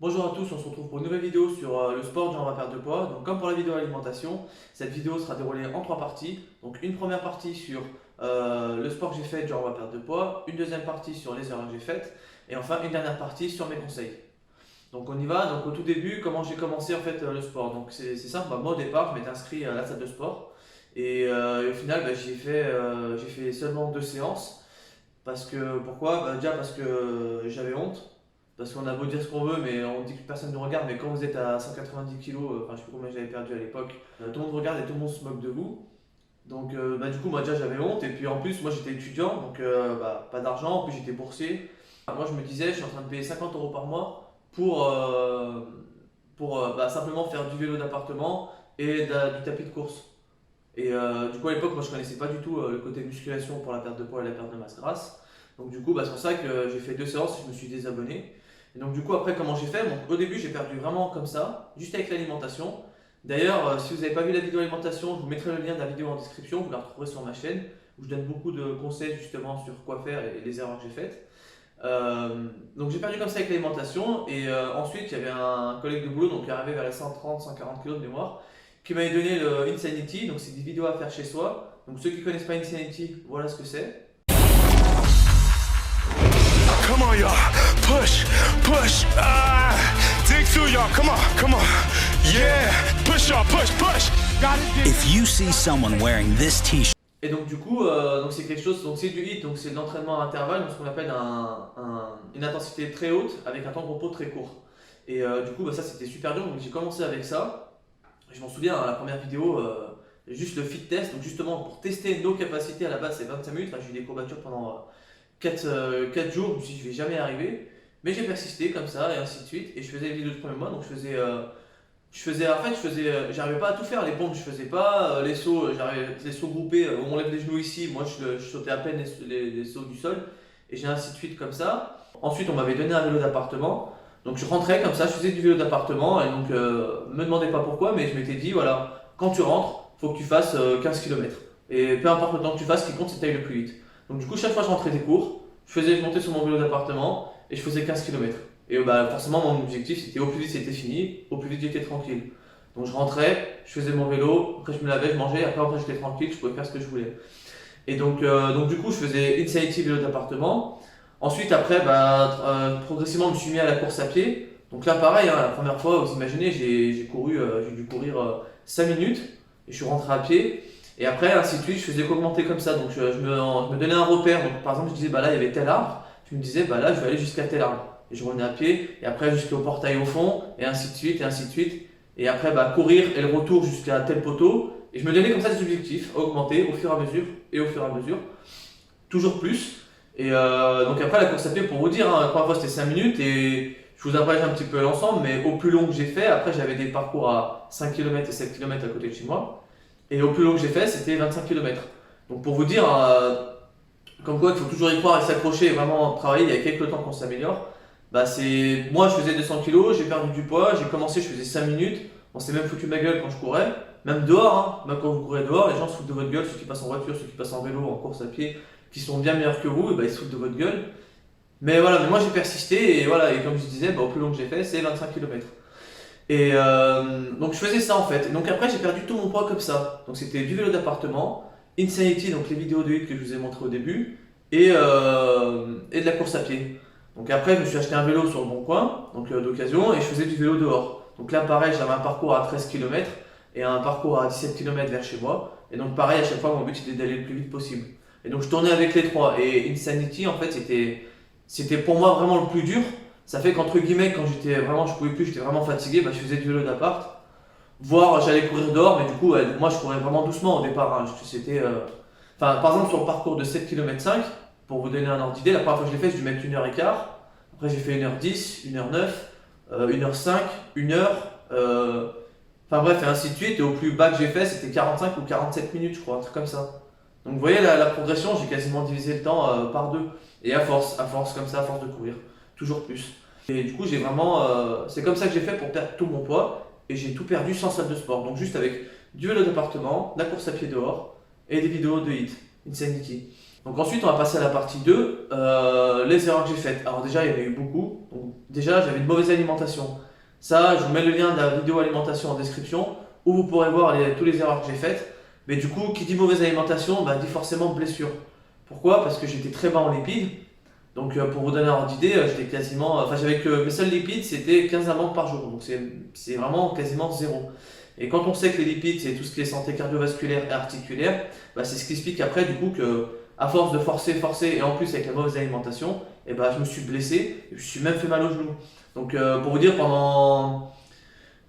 Bonjour à tous, on se retrouve pour une nouvelle vidéo sur le sport durant ma perte de poids. Donc comme pour la vidéo alimentation, cette vidéo sera déroulée en trois parties. Donc une première partie sur le sport que j'ai fait durant ma perte de poids, une deuxième partie sur les erreurs que j'ai faites, et enfin une dernière partie sur mes conseils. Donc on y va, donc au tout début, comment j'ai commencé en fait le sport. Donc c'est simple, moi au départ je m'étais inscrit à la salle de sport, et au final j'ai fait seulement 2 séances. Parce que, pourquoi? Déjà parce que j'avais honte. Parce qu'on a beau dire ce qu'on veut, mais on dit que personne ne nous regarde. Mais quand vous êtes à 190 kilos, enfin je sais plus combien j'avais perdu à l'époque, tout le monde regarde et tout le monde se moque de vous. Donc du coup, moi déjà j'avais honte. Et puis en plus, moi j'étais étudiant, donc pas d'argent. En plus j'étais boursier. Moi je me disais, je suis en train de payer 50 euros par mois pour simplement faire du vélo d'appartement et du tapis de course. Et du coup, à l'époque, moi je connaissais pas du tout le côté musculation pour la perte de poids et la perte de masse grasse. Donc, du coup, c'est pour ça que j'ai fait 2 séances et je me suis désabonné. Et donc, du coup, après, comment j'ai fait? Au début, j'ai perdu vraiment comme ça, juste avec l'alimentation. D'ailleurs, si vous n'avez pas vu la vidéo alimentation, je vous mettrai le lien de la vidéo en description, vous la retrouverez sur ma chaîne, où je donne beaucoup de conseils justement sur quoi faire et les erreurs que j'ai faites. Donc j'ai perdu comme ça avec l'alimentation et ensuite il y avait un collègue de boulot donc qui arrivait vers les 130-140 kg de mémoire qui m'avait donné le Insanity, donc c'est des vidéos à faire chez soi. Donc ceux qui connaissent pas Insanity, voilà ce que c'est. Come on, y'all. Push, push. Dig through, y'all. Come on, come on. Yeah. Push, y'all. Push, push. If you see someone wearing this t-shirt, Et donc du coup, donc c'est quelque chose, donc c'est du HIIT, donc c'est de l'entraînement à intervalle, donc ce qu'on appelle une intensité très haute avec un temps de repos très court. Et du coup, ça c'était super dur, donc j'ai commencé avec ça. Je m'en souviens, la première vidéo, juste le fit test, donc justement pour tester nos capacités à la base c'est 25 minutes. Là, j'ai eu des courbatures pendant 4 jours, je me suis dit je vais jamais y arriver. Mais j'ai persisté comme ça et ainsi de suite. Et je faisais les vidéos du premier mois, donc j'arrivais pas à tout faire. Les pompes, je faisais pas. Les sauts, les sauts groupés, où on lève les genoux ici, moi je sautais à peine les sauts du sol. Et j'ai ainsi de suite comme ça. Ensuite, on m'avait donné un vélo d'appartement. Donc je rentrais comme ça, je faisais du vélo d'appartement. Et donc, me demandez pas pourquoi, mais je m'étais dit, voilà, quand tu rentres, faut que tu fasses 15 km. Et peu importe le temps que tu fasses, ce qui compte, c'est que tu ailles le plus vite. Donc du coup, chaque fois que je rentrais des cours, je montais sur mon vélo d'appartement et je faisais 15 km. Et forcément, mon objectif, c'était au plus vite c'était fini, au plus vite j'étais tranquille. Donc je rentrais, je faisais mon vélo, après je me lavais, je mangeais, après j'étais tranquille, je pouvais faire ce que je voulais. Et donc du coup, je faisais Insanity vélo d'appartement. Ensuite, après, progressivement, je me suis mis à la course à pied. Donc là, pareil, hein, la première fois, vous imaginez, j'ai dû courir 5 minutes et je suis rentré à pied. Et après, ainsi de suite, je faisais qu'augmenter comme ça. Donc je me donnais un repère. Donc par exemple, je disais, là, il y avait tel arbre. Je me disais, là, je vais aller jusqu'à tel arbre. Et je revenais à pied, et après jusqu'au portail au fond, et ainsi de suite, et ainsi de suite. Et après, courir et le retour jusqu'à tel poteau. Et je me donnais comme ça des objectifs à augmenter au fur et à mesure, et au fur et à mesure. Toujours plus. Et donc après, la course à pied, pour vous dire, la première fois c'était 5 minutes, et je vous abrège un petit peu l'ensemble, mais au plus long que j'ai fait, après j'avais des parcours à 5 km et 7 km à côté de chez moi. Et au plus long que j'ai fait, c'était 25 km. Donc pour vous dire, comme quoi il faut toujours y croire et s'accrocher et vraiment travailler, il y a quelques temps qu'on s'améliore. Moi je faisais 200 kg, j'ai perdu du poids, j'ai commencé, je faisais 5 minutes. On s'est même foutu de ma gueule quand je courais, même dehors, hein. Même quand vous courez dehors, les gens se foutent de votre gueule, ceux qui passent en voiture, ceux qui passent en vélo, en course à pied, qui sont bien meilleurs que vous, et ils se foutent de votre gueule. Mais voilà, mais moi j'ai persisté, et voilà, et comme je disais, au plus long que j'ai fait, c'est 25 km. Et donc je faisais ça en fait. Et donc après j'ai perdu tout mon poids comme ça. Donc c'était du vélo d'appartement, Insanity, donc les vidéos de HIIT que je vous ai montré au début, et de la course à pied. Donc après je me suis acheté un vélo sur le bon coin, donc d'occasion, et je faisais du vélo dehors. Donc là pareil, j'avais un parcours à 13 km et un parcours à 17 km vers chez moi. Et donc pareil, à chaque fois mon but c'était d'aller le plus vite possible. Et donc je tournais avec les trois. Et Insanity en fait c'était pour moi vraiment le plus dur. Ça fait qu'entre guillemets, quand je pouvais plus, j'étais vraiment fatigué, je faisais du vélo d'appart. Voire j'allais courir dehors, mais du coup, moi je courais vraiment doucement au départ, hein. Par exemple, sur le parcours de 7 km 5, pour vous donner un ordre d'idée, la première fois que je l'ai fait, j'ai dû mettre 1h15. Après, j'ai fait 1h10, 1h09, 1h5, 1h. Enfin bref, et ainsi de suite. Et au plus bas que j'ai fait, c'était 45 ou 47 minutes, je crois, un truc comme ça. Donc vous voyez la progression, j'ai quasiment divisé le temps par deux. Et à force comme ça, à force de courir, toujours plus. Et du coup, c'est comme ça que j'ai fait pour perdre tout mon poids. Et j'ai tout perdu sans salle de sport. Donc juste avec du vélo d'appartement, la course à pied dehors et des vidéos de HIIT, Insanity. Donc ensuite, on va passer à la partie 2, les erreurs que j'ai faites. Alors déjà, il y en a eu beaucoup. Donc, déjà j'avais une mauvaise alimentation. Ça, je vous mets le lien de la vidéo alimentation en description où vous pourrez voir tous les erreurs que j'ai faites. Mais du coup, qui dit mauvaise alimentation, bah, dit forcément blessure. Pourquoi? Parce que j'étais très bas en lipides. Donc pour vous donner un ordre d'idée, j'étais quasiment, enfin j'avais que mes seuls lipides c'était 15 amandes par jour. Donc c'est vraiment quasiment zéro. Et quand on sait que les lipides c'est tout ce qui est santé cardiovasculaire et articulaire, bah, c'est ce qui explique après du coup que à force de forcer et en plus avec la mauvaise alimentation, et bah, je me suis blessé et je me suis même fait mal au genou. Donc pour vous dire enfin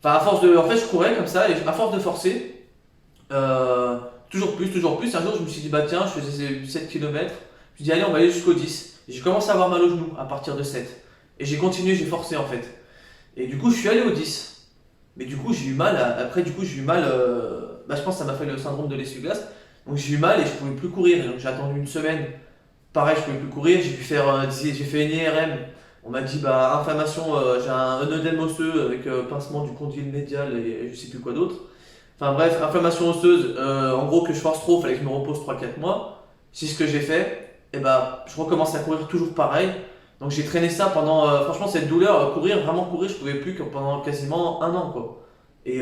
à force en fait je courais comme ça et à force de forcer, toujours plus. Un jour je me suis dit bah tiens je faisais 7 km, je me suis dit allez on va aller jusqu'au 10. Et j'ai commencé à avoir mal au genou à partir de 7. Et j'ai continué, j'ai forcé en fait. Et du coup je suis allé au 10. Mais du coup j'ai eu mal, je pense que ça m'a fait le syndrome de l'essuie-glace. Donc j'ai eu mal et je pouvais plus courir. Et donc j'ai attendu une semaine. Pareil, je pouvais plus courir. J'ai fait une IRM. On m'a dit bah inflammation, j'ai un œdème osseux avec pincement du condyle médial et je sais plus quoi d'autre. Enfin bref, inflammation osseuse. En gros que je force trop, fallait que je me repose 3-4 mois. C'est ce que j'ai fait. Et bah je recommence à courir toujours pareil. Donc j'ai traîné ça pendant, franchement cette douleur, vraiment courir, je pouvais plus que pendant quasiment un an quoi. Et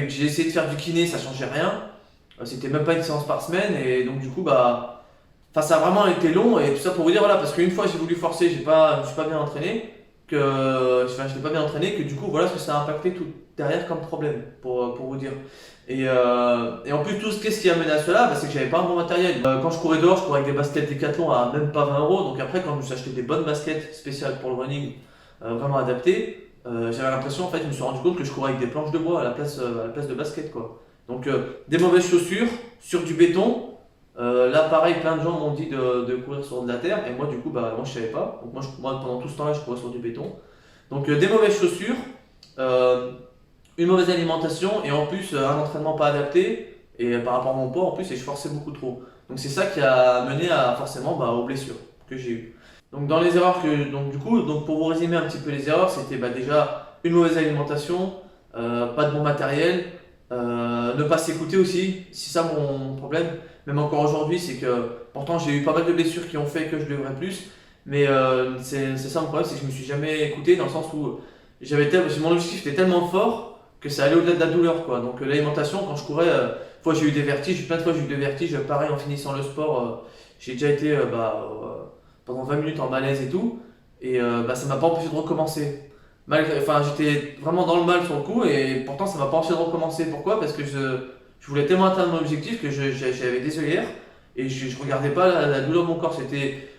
j'ai essayé de faire du kiné, ça changeait rien. C'était même pas une séance par semaine et donc du coup bah, ça a vraiment été long et tout ça pour vous dire voilà parce qu'une fois j'ai voulu forcer, je me suis pas bien entraîné, je n'étais pas bien entraîné que du coup voilà ce que ça a impacté tout derrière comme problème pour vous dire. Et en plus qu'est-ce qui a mené à cela, bah, c'est que j'avais pas un bon matériel. Quand je courais dehors, je courais avec des baskets Decathlon à même pas 20 €. Donc après quand je me suis acheté des bonnes baskets spéciales pour le running, vraiment adaptées, j'avais l'impression en fait, je me suis rendu compte que je courais avec des planches de bois à la place de basket quoi. Donc des mauvaises chaussures sur du béton. Là pareil, plein de gens m'ont dit de courir sur de la terre et moi du coup bah moi je savais pas. Donc moi pendant tout ce temps là je courais sur du béton. Donc des mauvaises chaussures, une mauvaise alimentation et en plus un entraînement pas adapté et par rapport à mon poids en plus et je forçais beaucoup trop. Donc c'est ça qui a mené forcément aux blessures que j'ai eues. Donc dans les erreurs donc pour vous résumer un petit peu les erreurs, c'était déjà une mauvaise alimentation, pas de bon matériel, ne pas s'écouter aussi, c'est ça mon problème. Même encore aujourd'hui, c'est que pourtant j'ai eu pas mal de blessures qui ont fait que je devrais plus, mais c'est ça mon problème, c'est que je me suis jamais écouté dans le sens où mon objectif était tellement fort que ça allait au-delà de la douleur quoi. Donc l'alimentation quand je courais, plein de fois j'ai eu des vertiges, pareil en finissant le sport, j'ai déjà été pendant 20 minutes en malaise et tout, et ça m'a pas empêché de recommencer. J'étais vraiment dans le mal sur le coup et pourtant ça m'a pas empêché de recommencer. Pourquoi? Parce que je voulais tellement atteindre mon objectif que j'avais des œillères et je regardais pas la douleur de mon corps.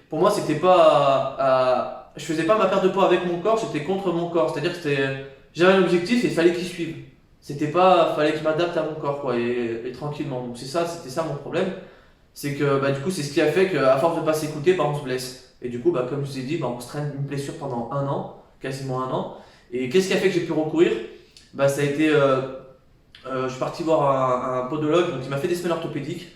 Pour moi c'était pas je faisais pas ma perte de poids avec mon corps, j'étais contre mon corps. C'est-à-dire que j'avais un objectif et il fallait qu'il suive. Fallait que je m'adapte à mon corps quoi, et tranquillement. Donc c'était ça mon problème. C'est que du coup c'est ce qui a fait qu'à force de pas s'écouter, on se blesse. Et du coup comme je vous ai dit, on se traîne une blessure pendant un an, quasiment un an. Et qu'est-ce qui a fait que j'ai pu recourir? Ça a été, je suis parti voir un podologue, donc il m'a fait des semelles orthopédiques.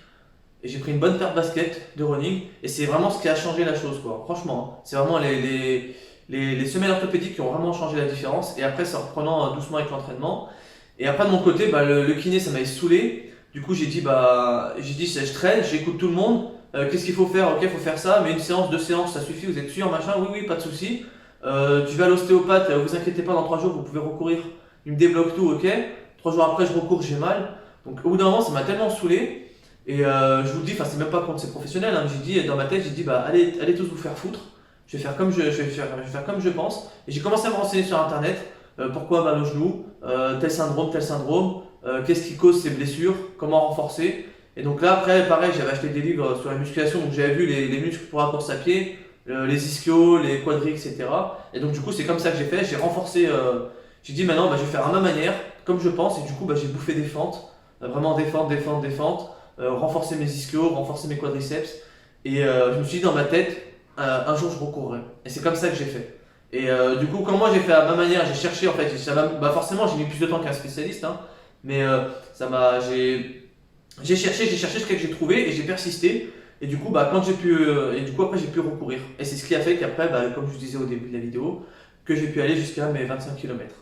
Et j'ai pris une bonne paire de baskets de running. Et c'est vraiment ce qui a changé la chose quoi. Franchement, c'est vraiment les semelles orthopédiques qui ont vraiment changé la différence. Et après, c'est en reprenant doucement avec l'entraînement. Et après, de mon côté, le kiné, ça m'avait saoulé. Du coup, j'ai dit, je traîne, j'écoute tout le monde. Qu'est-ce qu'il faut faire? Ok, il faut faire ça. Mais une séance, 2 séances, ça suffit. Vous êtes sûr, machin? Oui, pas de souci. Tu vas à l'ostéopathe, vous inquiétez pas, dans 3 jours, vous pouvez recourir. Il me débloque tout, ok. 3 jours après, je recours, j'ai mal. Donc, au bout d'un moment, ça m'a tellement saoulé. Et je vous le dis, c'est même pas contre ces professionnels. Hein, dans ma tête, j'ai dit, allez tous vous faire foutre. Je vais faire comme je pense. Et j'ai commencé à me renseigner sur internet. Pourquoi mal au genou, tel syndrome, qu'est-ce qui cause ces blessures, comment renforcer. Et donc là après pareil j'avais acheté des livres sur la musculation, donc j'avais vu les muscles pour la course à pied, les ischios, les quadris, etc. Et donc du coup c'est comme ça que j'ai fait, j'ai renforcé, j'ai dit maintenant je vais faire à ma manière, comme je pense, et du coup j'ai bouffé des fentes, vraiment des fentes, renforcer mes ischios, renforcer mes quadriceps, et je me suis dit dans ma tête, un jour je recourrai. Et c'est comme ça que j'ai fait. Et du coup, quand moi j'ai fait à ma manière, j'ai cherché en fait, forcément j'ai mis plus de temps qu'un spécialiste, hein, mais j'ai cherché jusqu'à que j'ai trouvé et j'ai persisté. Et du coup, après j'ai pu recourir. Et c'est ce qui a fait qu'après, comme je vous disais au début de la vidéo, que j'ai pu aller jusqu'à mes 25 km.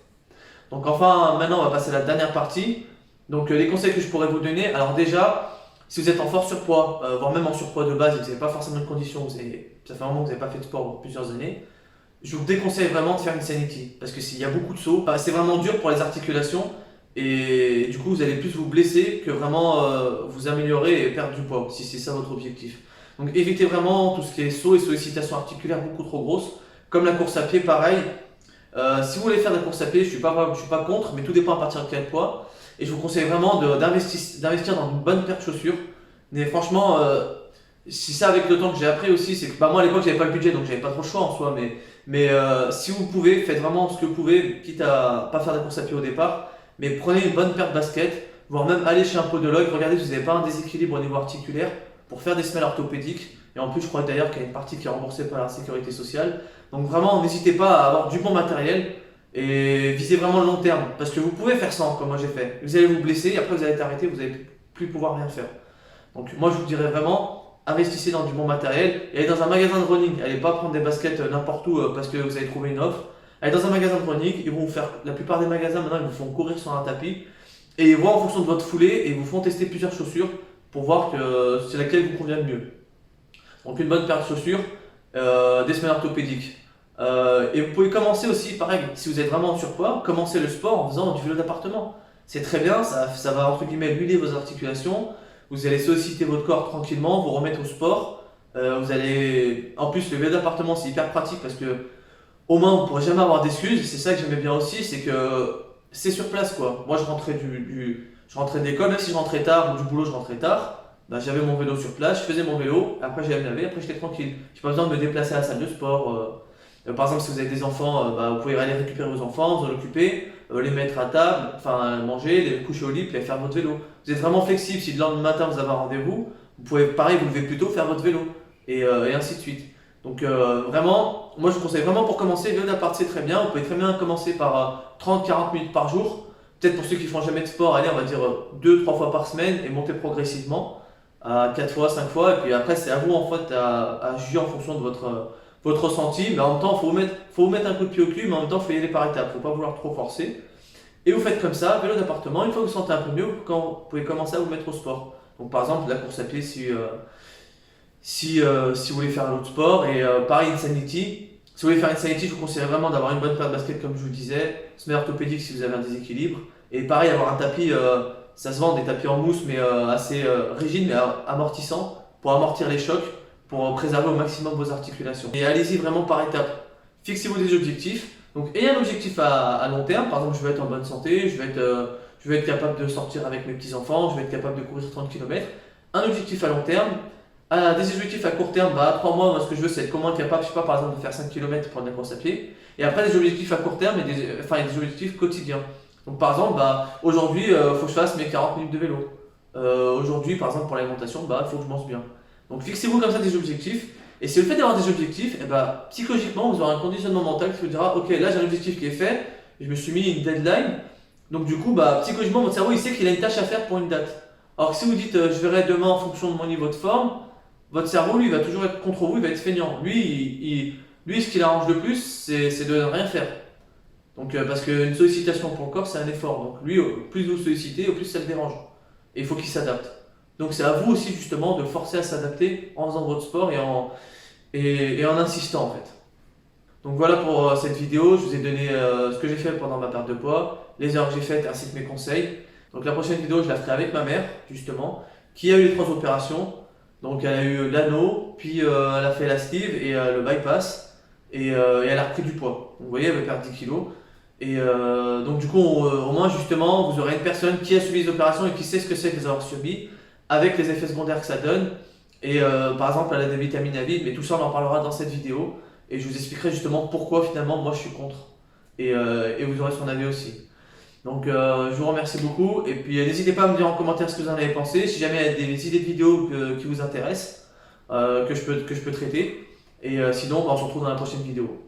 Donc enfin, maintenant on va passer à la dernière partie. Donc les conseils que je pourrais vous donner. Alors déjà, si vous êtes en fort surpoids, voire même en surpoids de base et que vous n'avez pas forcément de condition, ça fait un moment que vous n'avez pas fait de sport pour plusieurs années, je vous déconseille vraiment de faire Insanity parce que s'il y a beaucoup de sauts, c'est vraiment dur pour les articulations et du coup vous allez plus vous blesser que vraiment vous améliorer et perdre du poids si c'est ça votre objectif. Donc évitez vraiment tout ce qui est sauts et sollicitations articulaires beaucoup trop grosses, comme la course à pied pareil. Si vous voulez faire de la course à pied, je suis pas contre, mais tout dépend à partir de quel poids. Et je vous conseille vraiment d'investir dans une bonne paire de chaussures. Mais franchement, si ça avec le temps que j'ai appris aussi, c'est que moi à l'époque j'avais pas le budget donc j'avais pas trop le choix en soi. Mais si vous pouvez, faites vraiment ce que vous pouvez, quitte à pas faire de la course à pied au départ. Mais prenez une bonne paire de baskets, voire même allez chez un podologue, regardez si vous n'avez pas un déséquilibre au niveau articulaire pour faire des semelles orthopédiques. Et en plus, je crois d'ailleurs qu'il y a une partie qui est remboursée par la sécurité sociale. Donc vraiment, n'hésitez pas à avoir du bon matériel et visez vraiment le long terme. Parce que vous pouvez faire sans, comme moi j'ai fait. Vous allez vous blesser et après vous allez être arrêté, vous n'allez plus pouvoir rien faire. Donc moi je vous dirais vraiment, investissez dans du bon matériel et allez dans un magasin de running. Allez pas prendre des baskets n'importe où parce que vous avez trouvé une offre. Allez dans un magasin de running, ils vont vous faire, la plupart des magasins maintenant ils vous font courir sur un tapis et ils voient en fonction de votre foulée et ils vous font tester plusieurs chaussures pour voir que c'est laquelle vous convient le mieux. Donc une bonne paire de chaussures, des semelles orthopédiques. Et vous pouvez commencer aussi, pareil, si vous êtes vraiment en surpoids, commencer le sport en faisant du vélo d'appartement. C'est très bien, ça va entre guillemets huiler vos articulations, vous allez solliciter votre corps tranquillement, vous remettre au sport. En plus le vélo d'appartement c'est hyper pratique parce que au moins vous ne pourrez jamais avoir d'excuses. C'est ça que j'aimais bien aussi, c'est que c'est sur place quoi. Moi je rentrais de l'école, même si je rentrais tard ou du boulot je rentrais tard. J'avais mon vélo sur place, je faisais mon vélo, après j'allais me laver, après j'étais tranquille. J'ai pas besoin de me déplacer à la salle de sport. Par exemple, si vous avez des enfants, vous pouvez aller récupérer vos enfants, vous en occuper, les mettre à table, enfin manger, les coucher au lit, puis aller faire votre vélo. Vous êtes vraiment flexible. Si le lendemain matin vous avez un rendez-vous, vous pouvez pareil vous lever plus tôt, faire votre vélo et ainsi de suite. Donc vraiment, moi je vous conseille vraiment pour commencer, le vélo d'appart c'est très bien. Vous pouvez très bien commencer par 30-40 minutes par jour. Peut-être pour ceux qui font jamais de sport, allez on va dire 2-3 fois par semaine et monter progressivement à 4 fois, 5 fois, et puis après c'est à vous en fait à juger en fonction de votre ressenti, mais en même temps il faut vous mettre un coup de pied au cul, mais en même temps il faut y aller par étapes, il ne faut pas vouloir trop forcer. Et vous faites comme ça, vélo d'appartement, une fois que vous sentez un peu mieux, quand vous pouvez commencer à vous mettre au sport. Donc par exemple la course à pied si vous voulez faire un autre sport, et pareil Insanity. Si vous voulez faire Insanity, je vous conseillerais vraiment d'avoir une bonne paire de baskets comme je vous le disais, semelle orthopédique si vous avez un déséquilibre, et pareil avoir un tapis, ça se vend des tapis en mousse mais assez rigides mais amortissants pour amortir les chocs, pour préserver au maximum vos articulations. Et allez-y vraiment par étapes. Fixez-vous des objectifs. Donc ayez un objectif à long terme, par exemple je veux être en bonne santé, je veux être capable de sortir avec mes petits-enfants, je veux être capable de courir 30 km. Un objectif à long terme. Des objectifs à court terme, à 3 mois, moi ce que je veux c'est être comment être capable, je sais pas par exemple de faire 5 km pour de la course à pied. Et après des objectifs à court terme et des objectifs quotidiens. Donc par exemple, aujourd'hui il faut que je fasse mes 40 minutes de vélo. Aujourd'hui par exemple pour l'alimentation, il faut que je mange bien. Donc fixez-vous comme ça des objectifs. Et c'est le fait d'avoir des objectifs, psychologiquement vous aurez un conditionnement mental qui vous dira ok là j'ai un objectif qui est fait, je me suis mis une deadline. Donc du coup psychologiquement votre cerveau il sait qu'il a une tâche à faire pour une date. Alors que si vous dites je verrai demain en fonction de mon niveau de forme, votre cerveau, lui, va toujours être contre vous, il va être feignant. Lui, ce qui l'arrange le plus, c'est de ne rien faire. Donc, parce qu'une sollicitation pour le corps, c'est un effort. Donc, lui, plus vous sollicitez, au plus ça le dérange. Et il faut qu'il s'adapte. Donc, c'est à vous aussi, justement, de forcer à s'adapter en faisant votre sport et en insistant, en fait. Donc, voilà pour cette vidéo. Je vous ai donné ce que j'ai fait pendant ma perte de poids, les heures que j'ai faites, ainsi que mes conseils. Donc, la prochaine vidéo, je la ferai avec ma mère, justement, qui a eu les 3 opérations. Donc elle a eu l'anneau, puis elle a fait la sleeve et le bypass et elle a repris du poids. Donc vous voyez, elle veut perdre 10 kilos. Et donc du coup, au moins justement, vous aurez une personne qui a subi les opérations et qui sait ce que c'est que les avoir subies, avec les effets secondaires que ça donne. Et par exemple, elle a des vitamines à vide, mais tout ça on en parlera dans cette vidéo. Et je vous expliquerai justement pourquoi finalement moi je suis contre. Et vous aurez son avis aussi. Donc je vous remercie beaucoup et puis n'hésitez pas à me dire en commentaire ce que vous en avez pensé, si jamais il y a des idées de vidéos qui vous intéressent, que je peux traiter. Et sinon on se retrouve dans la prochaine vidéo.